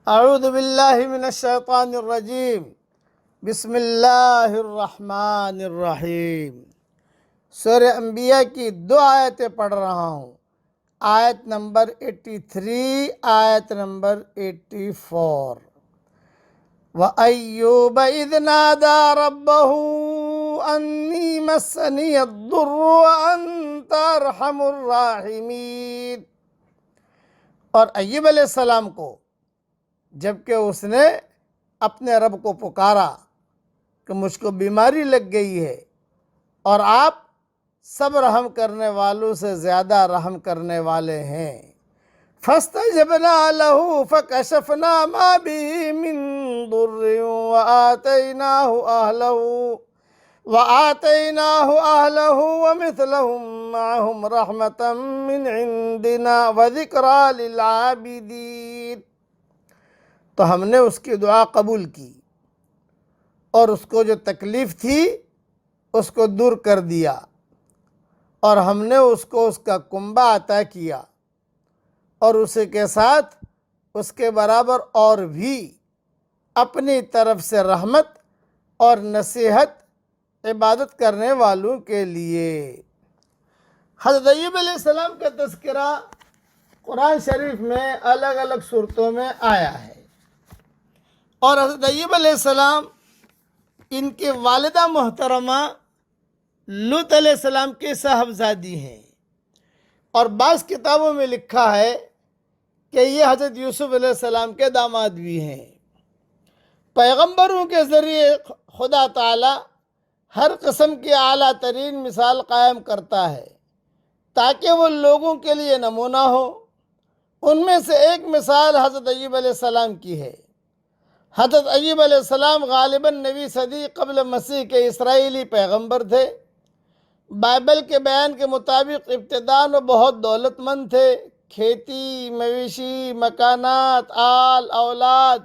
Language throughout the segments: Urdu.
اعوذ باللہ من الشیطان الرجیم بسم اللہ الرحمن الرحیم۔ سورہ انبیاء کی 2 آیتیں پڑھ رہا ہوں، آیت نمبر 83، آیت نمبر 84۔ وَأَيُّوبَ إِذْ نَادَى رَبَّهُ أَنِّي مَسَّنِيَ الضُّرُّ وَأَنْتَ أَرْحَمُ الرَّاحِمِينَ۔ اور ایوب علیہ السلام کو جبکہ اس نے اپنے رب کو پکارا کہ مجھ کو بیماری لگ گئی ہے، اور آپ سب رحم کرنے والوں سے زیادہ رحم کرنے والے ہیں۔ فَاسْتَجَبْنَا لَهُ فَكَشَفْنَا مَا بِهِ مِن ضُرٍّ وَآتَيْنَاهُ أَهْلَهُ وَمِثْلَهُم مَّعَهُمْ رَحْمَةً مِّنْ عِندِنَا وَذِكْرَىٰ لِلْعَابِدِينَ۔ تو ہم نے اس کی دعا قبول کی اور اس کو جو تکلیف تھی اس کو دور کر دیا، اور ہم نے اس کو اس کا کنبہ عطا کیا، اور اسی کے ساتھ اس کے برابر اور بھی اپنی طرف سے رحمت اور نصیحت عبادت کرنے والوں کے لیے۔ حضرت ایوب علیہ السلام کا تذکرہ قرآن شریف میں الگ الگ صورتوں میں آیا ہے، اور حضرت ایوب علیہ السلام ان کے والدہ محترمہ لوط علیہ السلام کے صاحبزادی ہیں، اور بعض کتابوں میں لکھا ہے کہ یہ حضرت یوسف علیہ السلام کے داماد بھی ہیں۔ پیغمبروں کے ذریعے خدا تعالی ہر قسم کی اعلیٰ ترین مثال قائم کرتا ہے تاکہ وہ لوگوں کے لیے نمونہ ہو۔ ان میں سے ایک مثال حضرت ایوب علیہ السلام کی ہے۔ حضرت ایوب علیہ السلام غالباً 9ویں صدی قبل مسیح کے اسرائیلی پیغمبر تھے۔ بائبل کے بیان کے مطابق ابتداءً وہ بہت دولت مند تھے۔ کھیتی، مویشی، مکانات، آل اولاد،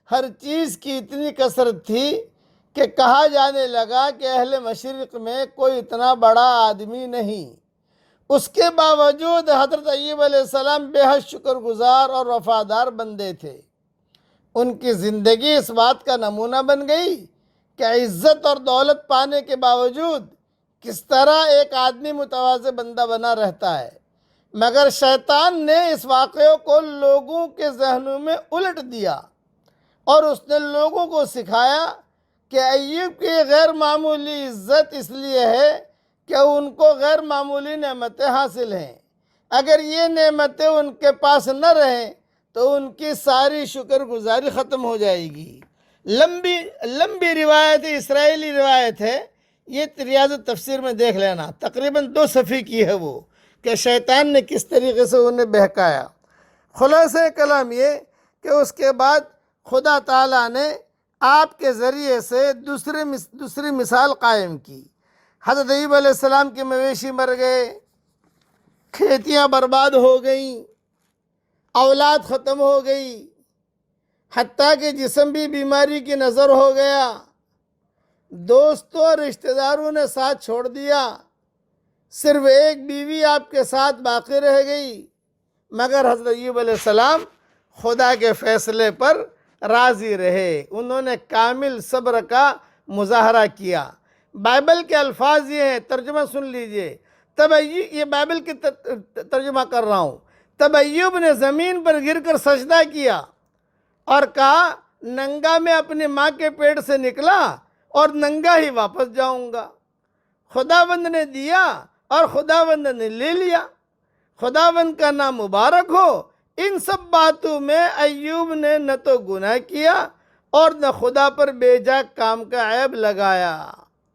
ہر چیز کی اتنی کثرت تھی کہ کہا جانے لگا کہ اہل مشرق میں کوئی اتنا بڑا آدمی نہیں۔ اس کے باوجود حضرت ایوب علیہ السلام بے حد شکر گزار اور وفادار بندے تھے۔ ان کی زندگی اس بات کا نمونہ بن گئی کہ عزت اور دولت پانے کے باوجود کس طرح ایک آدمی متواضع بندہ بنا رہتا ہے، مگر شیطان نے اس واقعے کو لوگوں کے ذہنوں میں الٹ دیا، اور اس نے لوگوں کو سکھایا کہ ایوب کی غیر معمولی عزت اس لیے ہے کہ ان کو غیر معمولی نعمتیں حاصل ہیں۔ اگر یہ نعمتیں ان کے پاس نہ رہیں تو ان کی ساری شکر گزاری ختم ہو جائے گی۔ لمبی روایت اسرائیلی روایت ہے، یہ ریاض تفسیر میں دیکھ لینا، تقریباً 2 صفحے کی ہے وہ، کہ شیطان نے کس طریقے سے انہیں بہکایا۔ خلاصہ کلام یہ کہ اس کے بعد خدا تعالیٰ نے آپ کے ذریعے سے دوسری مثال قائم کی۔ حضرت ایوب علیہ السلام کے مویشی مر گئے، کھیتیاں برباد ہو گئیں، اولاد ختم ہو گئی، حتیٰ کہ جسم بھی بیماری کی نظر ہو گیا، دوستوں اور رشتہ داروں نے ساتھ چھوڑ دیا، صرف ایک بیوی آپ کے ساتھ باقی رہ گئی، مگر حضرت ایوب علیہ السلام خدا کے فیصلے پر راضی رہے۔ انہوں نے کامل صبر کا مظاہرہ کیا۔ بائبل کے الفاظ یہ ہیں، ترجمہ سن لیجئے۔ یہ بائبل کی ترجمہ کر رہا ہوں۔ تب ایوب نے زمین پر گر کر سجدہ کیا اور کہا، ننگا میں اپنی ماں کے پیٹ سے نکلا اور ننگا ہی واپس جاؤں گا۔ خداوند نے دیا اور خداوند نے لے لیا، خداوند کا نام مبارک ہو۔ ان سب باتوں میں ایوب نے نہ تو گناہ کیا اور نہ خدا پر بے جا کام کا عیب لگایا۔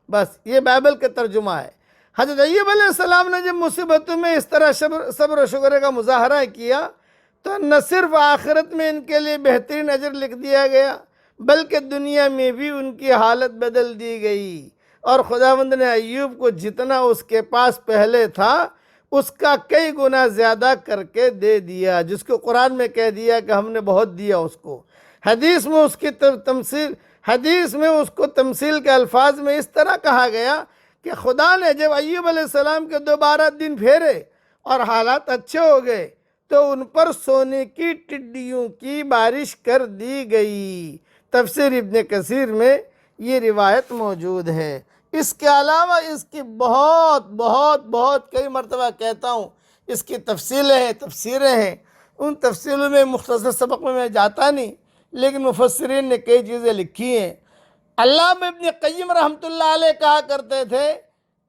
بس یہ بائبل کا ترجمہ ہے۔ حضرت ایوب علیہ السلام نے جب مصیبتوں میں اس طرح صبر و شکر کا مظاہرہ کیا تو نہ صرف آخرت میں ان کے لیے بہترین اجر لکھ دیا گیا، بلکہ دنیا میں بھی ان کی حالت بدل دی گئی، اور خداوند نے ایوب کو جتنا اس کے پاس پہلے تھا اس کا کئی گنا زیادہ کر کے دے دیا، جس کو قرآن میں کہہ دیا کہ ہم نے بہت دیا اس کو۔ حدیث میں اس کو تمثیل کے الفاظ میں اس طرح کہا گیا کہ خدا نے جب ایوب علیہ السلام کے دوبارہ دن پھیرے اور حالات اچھے ہو گئے تو ان پر سونے کی ٹڈیوں کی بارش کر دی گئی۔ تفسیر ابن کثیر میں یہ روایت موجود ہے۔ اس کے علاوہ اس کی بہت کئی مرتبہ کہتا ہوں، اس کی تفسیریں ہیں۔ ان تفسیروں میں مختصر سبق میں جاتا نہیں، لیکن مفسرین نے کئی چیزیں لکھی ہیں۔ علامہ ابن قیم رحمۃ اللہ علیہ کہا کرتے تھے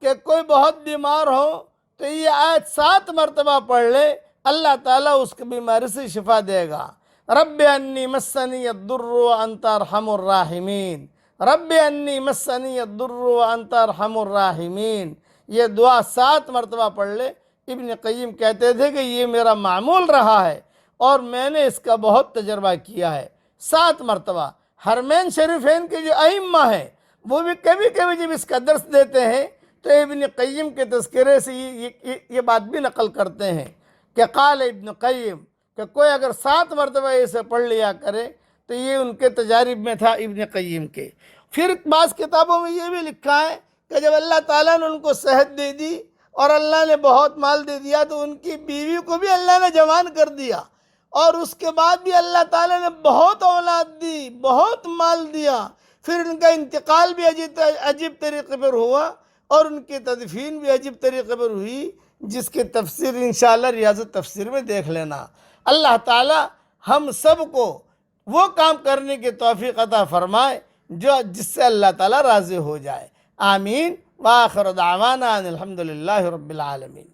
کہ کوئی بہت بیمار ہو تو یہ آیت 7 مرتبہ پڑھ لے، اللہ تعالیٰ اس کی بیماری سے شفا دے گا۔ رب انی مسنی الضر وانت ارحم الراحمین، رب انی مسنی الضر وانت ارحم الراحمین، یہ دعا 7 مرتبہ پڑھ لے۔ ابن قیم کہتے تھے کہ یہ میرا معمول رہا ہے اور میں نے اس کا بہت تجربہ کیا ہے۔ 7 مرتبہ حرمین شریفین کے جو ائمہ ہیں وہ بھی کبھی کبھی جب اس کا درس دیتے ہیں تو ابن قیم کے تذکرے سے یہ بات بھی نقل کرتے ہیں کہ قال ابن قیم، کہ کوئی اگر 7 مرتبہ اسے پڑھ لیا کرے تو یہ ان کے تجارب میں تھا ابن قیم کے۔ پھر بعض کتابوں میں یہ بھی لکھا ہے کہ جب اللہ تعالیٰ نے ان کو صحت دے دی اور اللہ نے بہت مال دے دیا تو ان کی بیوی کو بھی اللہ نے جوان کر دیا، اور اس کے بعد بھی اللہ تعالیٰ نے بہت اولاد دی، بہت مال دیا۔ پھر ان کا انتقال بھی عجیب طریقے پر ہوا اور ان کی تدفین بھی عجیب طریقے پر ہوئی، جس کی تفسیر انشاءاللہ ریاض تفسیر میں دیکھ لینا۔ اللہ تعالیٰ ہم سب کو وہ کام کرنے کی توفیق عطا فرمائے جس سے اللہ تعالیٰ راضی ہو جائے۔ آمین۔ وآخر دعوانا ان الحمد للہ رب العالمین۔